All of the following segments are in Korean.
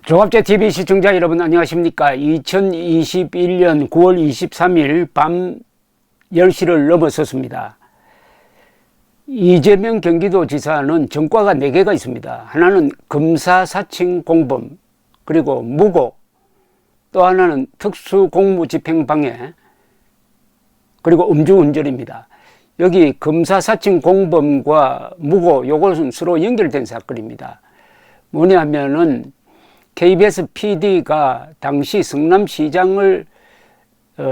종합제TV 시청자 여러분 안녕하십니까. 2021년 9월 23일 밤 10시를 넘어섰습니다. 이재명 경기도지사는 전과가 4개가 있습니다. 하나는 검사사칭 공범, 그리고 무고, 또 하나는 특수공무집행방해, 그리고 음주운전입니다. 여기 검사사칭 공범과 무고, 요것은 서로 연결된 사건입니다. 뭐냐면은 KBS PD가 당시 성남시장을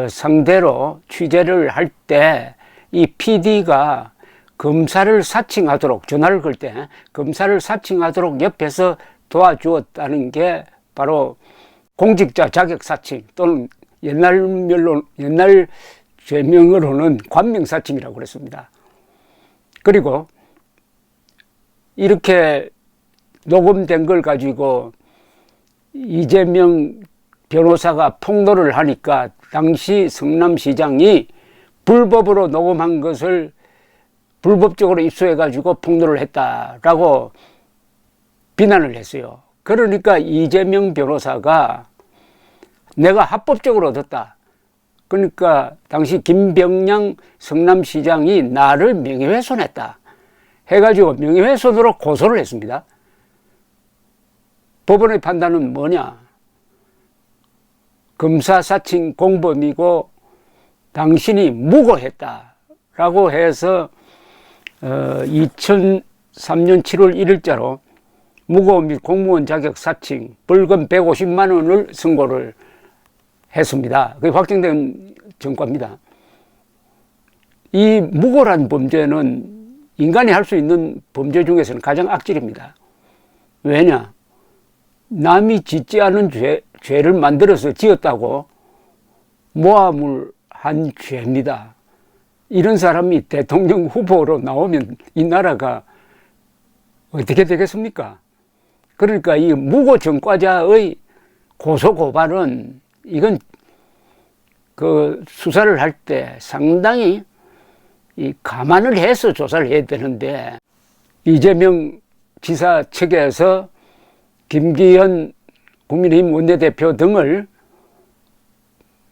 상대로 취재를 할 때 이 PD가 검사를 사칭하도록, 전화를 걸 때 검사를 사칭하도록 옆에서 도와주었다는 게 바로 공직자 자격 사칭, 또는 옛날 죄명으로는 관명 사칭이라고 그랬습니다. 그리고 이렇게 녹음된 걸 가지고 이재명 변호사가 폭로를 하니까 당시 성남시장이 불법으로 녹음한 것을 불법적으로 입수해가지고 폭로를 했다라고 비난을 했어요. 그러니까 이재명 변호사가 내가 합법적으로 얻었다. 그러니까 당시 김병량 성남시장이 나를 명예훼손했다 해가지고 명예훼손으로 고소를 했습니다. 법원의 판단은 뭐냐? 검사사칭 공범이고 당신이 무고했다라고 해서 2003년 7월 1일자로 무고 및 공무원 자격 사칭 벌금 150만 원을 선고를 했습니다. 그게 확정된 전과입니다. 이 무고란 범죄는 인간이 할 수 있는 범죄 중에서는 가장 악질입니다. 왜냐? 남이 짓지 않은 죄를 만들어서 지었다고 모함을 한 죄입니다. 이런 사람이 대통령 후보로 나오면 이 나라가 어떻게 되겠습니까? 그러니까 이 무고 전과자의 고소 고발은 이건 그 수사를 할 때 상당히 감안을 해서 조사를 해야 되는데, 이재명 지사 측에서 김기현 국민의힘 원내대표 등을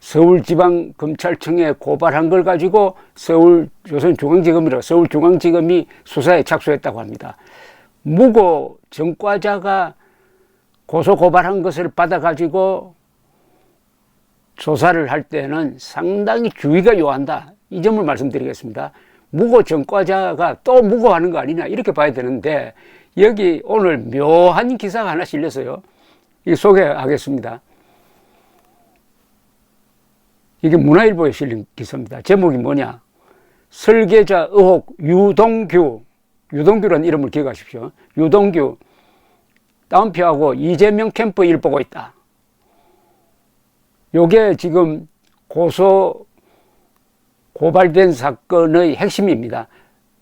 서울지방검찰청에 고발한 걸 가지고 서울중앙지검이 수사에 착수했다고 합니다. 무고 전과자가 고소 고발한 것을 받아가지고 조사를 할 때는 상당히 주의가 요한다, 이 점을 말씀드리겠습니다. 무고 전과자가 또 무고하는 거 아니냐, 이렇게 봐야 되는데, 여기 오늘 묘한 기사가 하나 실렸어요. 이 소개하겠습니다. 이게 문화일보에 실린 기사입니다. 제목이 뭐냐? 설계자 의혹 유동규라는 이름을 기억하십시오. 유동규 따옴표하고 이재명 캠프 일 보고 있다. 요게 지금 고발된 사건의 핵심입니다.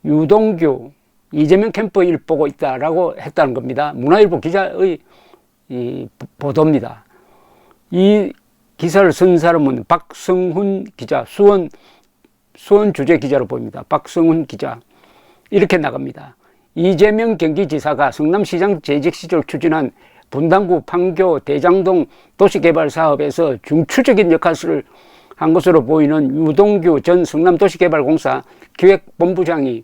유동규 이재명 캠프 일 보고 있다라고 했다는 겁니다. 문화일보 기자의 이 보도입니다. 이 기사를 쓴 사람은 박성훈 기자, 수원 주재 기자로 보입니다. 박성훈 기자. 이렇게 나갑니다. 이재명 경기지사가 성남시장 재직 시절 추진한 분당구 판교 대장동 도시개발 사업에서 중추적인 역할을 한 것으로 보이는 유동규 전 성남도시개발공사 기획본부장이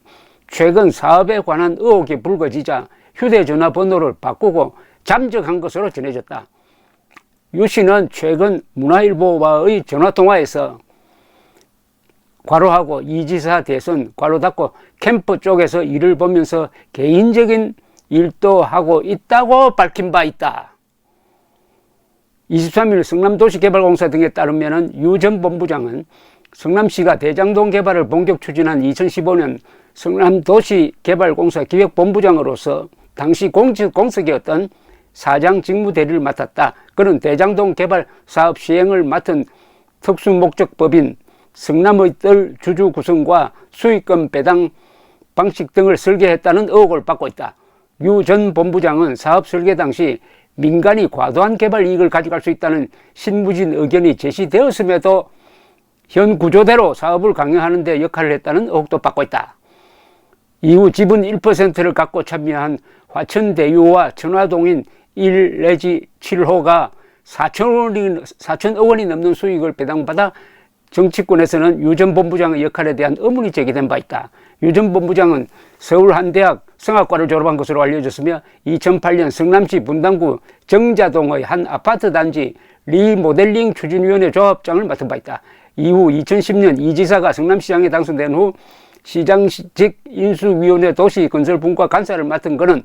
최근 사업에 관한 의혹이 불거지자 휴대전화 번호를 바꾸고 잠적한 것으로 전해졌다. 유 씨는 최근 문화일보와의 전화통화에서 괄호하고 이 지사 대선 괄호 닫고 캠프 쪽에서 일을 보면서 개인적인 일도 하고 있다고 밝힌 바 있다. 23일 성남도시개발공사 등에 따르면 유 전 본부장은 성남시가 대장동 개발을 본격 추진한 2015년 성남도시개발공사 기획본부장으로서 당시 공석이었던 사장 직무 대리를 맡았다. 그는 대장동 개발 사업 시행을 맡은 특수목적법인 성남의 뜰 주주 구성과 수익금 배당 방식 등을 설계했다는 의혹을 받고 있다. 유 전 본부장은 사업 설계 당시 민간이 과도한 개발 이익을 가져갈 수 있다는 신무진 의견이 제시되었음에도 현 구조대로 사업을 강행하는 데 역할을 했다는 의혹도 받고 있다. 이후 지분 1%를 갖고 참여한 화천대유와 천화동인 1 내지 7호가 4천억 원이 넘는 수익을 배당받아 정치권에서는 유 전 본부장의 역할에 대한 의문이 제기된 바 있다. 유 전 본부장은 서울 한 대학 성악과를 졸업한 것으로 알려졌으며 2008년 성남시 분당구 정자동의 한 아파트 단지 리모델링 추진위원회 조합장을 맡은 바 있다. 이후 2010년 이 지사가 성남시장에 당선된 후 시장직 인수위원회 도시건설분과 간사를 맡은 그는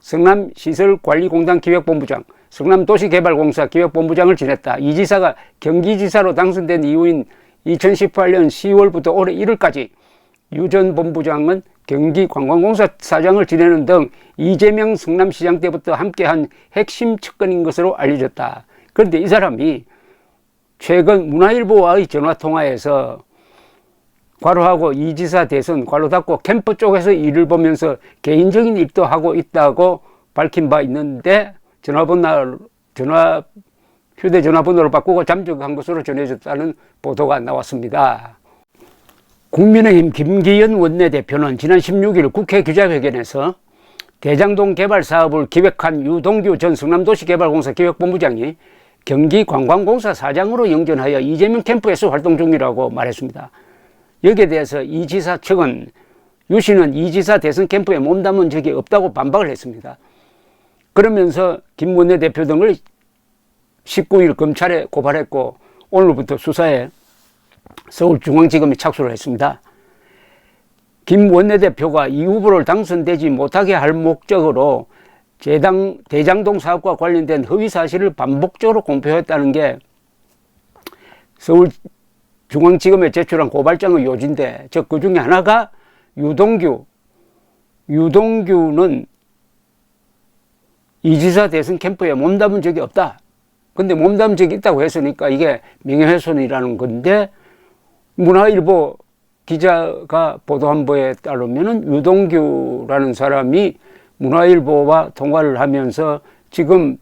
성남시설관리공단 기획본부장, 성남도시개발공사 기획본부장을 지냈다. 이 지사가 경기지사로 당선된 이후인 2018년 10월부터 올해 1월까지 유 전 본부장은 경기관광공사 사장을 지내는 등 이재명 성남시장 때부터 함께한 핵심 측근인 것으로 알려졌다. 그런데 이 사람이 최근 문화일보와의 전화통화에서 괄호하고 이 지사 대선 괄호 닫고 캠프 쪽에서 일을 보면서 개인적인 일도 하고 있다고 밝힌 바 있는데 휴대전화번호를 바꾸고 잠적한 것으로 전해졌다는 보도가 나왔습니다. 국민의힘 김기현 원내대표는 지난 16일 국회 기자회견에서 대장동 개발 사업을 기획한 유동규 전 성남도시개발공사 기획본부장이 경기관광공사 사장으로 영전하여 이재명 캠프에서 활동 중이라고 말했습니다. 여기에 대해서 이 지사 측은 유 씨는 이 지사 대선 캠프에 몸담은 적이 없다고 반박을 했습니다. 그러면서 김 원내대표 등을 19일 검찰에 고발했고 오늘부터 수사에 서울중앙지검이 착수를 했습니다. 김 원내대표가 이 후보를 당선되지 못하게 할 목적으로 대장동 사업과 관련된 허위 사실을 반복적으로 공표했다는 게 서울중앙지검에 제출한 고발장의 요지인데, 그 중에 하나가 유동규는 이 지사 대선 캠프에 몸담은 적이 없다. 근데 몸담은 적이 있다고 했으니까 이게 명예훼손이라는 건데, 문화일보 기자가 보도한 바에 따르면은 유동규라는 사람이 문화일보와 통화를 하면서 지금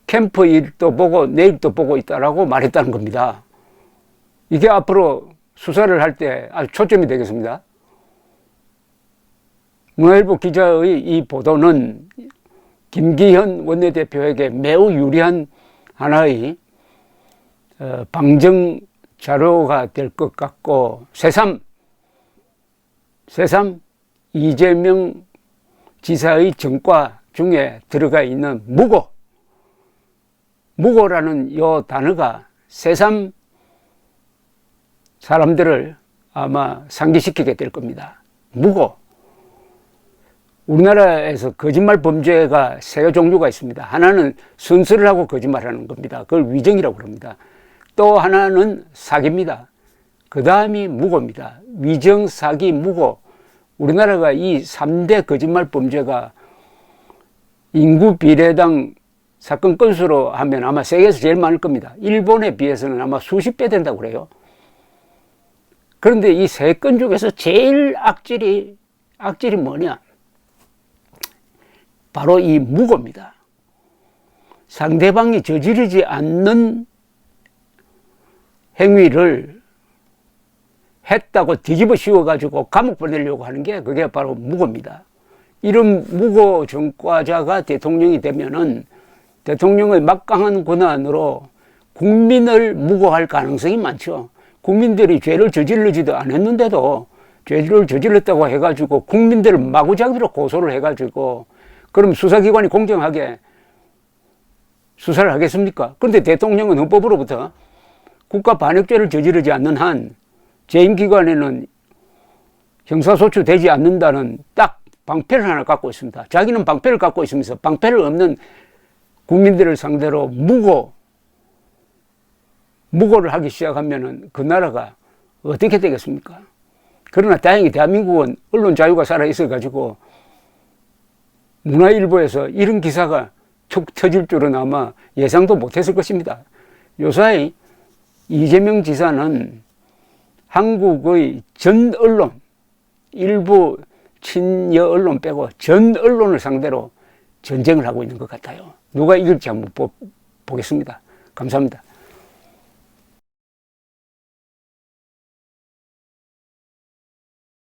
캠프 일도 보고 내일도 보고 있다라고 말했다는 겁니다. 이게 앞으로 수사를 할 때 아주 초점이 되겠습니다. 문화일보 기자의 이 보도는 김기현 원내대표에게 매우 유리한 하나의 방정 자료가 될 것 같고, 새삼 이재명 지사의 정과 중에 들어가 있는 무고라는 이 단어가 새삼 사람들을 아마 상기시키게 될 겁니다. 무고. 우리나라에서 거짓말 범죄가 세 종류가 있습니다. 하나는 순서를 하고 거짓말하는 겁니다. 그걸 위정이라고 합니다. 또 하나는 사기입니다. 그 다음이 무고입니다. 위정, 사기, 무고. 우리나라가 이 3대 거짓말 범죄가 인구 비례당 사건 건수로 하면 아마 세계에서 제일 많을 겁니다. 일본에 비해서는 아마 수십 배 된다고 그래요. 그런데 이 세 건 중에서 제일 악질이 뭐냐? 바로 이 무고입니다. 상대방이 저지르지 않는 행위를 했다고 뒤집어 씌워가지고 감옥 보내려고 하는 게 그게 바로 무고입니다. 이런 무고 전과자가 대통령이 되면은 대통령의 막강한 권한으로 국민을 무고할 가능성이 많죠. 국민들이 죄를 저질르지도 않았는데도 죄를 저질렀다고 해가지고 국민들을 마구잡이로 고소를 해가지고 그럼 수사기관이 공정하게 수사를 하겠습니까? 그런데 대통령은 헌법으로부터 국가 반역죄를 저지르지 않는 한 재임기관에는 형사소추 되지 않는다는 딱 방패를 하나 갖고 있습니다. 자기는 방패를 갖고 있으면서 방패를 없는 국민들을 상대로 무고를 하기 시작하면은 그 나라가 어떻게 되겠습니까? 그러나 다행히 대한민국은 언론 자유가 살아있어가지고 문화일보에서 이런 기사가 툭 터질 줄은 아마 예상도 못했을 것입니다. 요사이 이재명 지사는 한국의 전 언론, 일부 친여 언론 빼고 전 언론을 상대로 전쟁을 하고 있는 것 같아요. 누가 이길지 한번 보겠습니다. 감사합니다.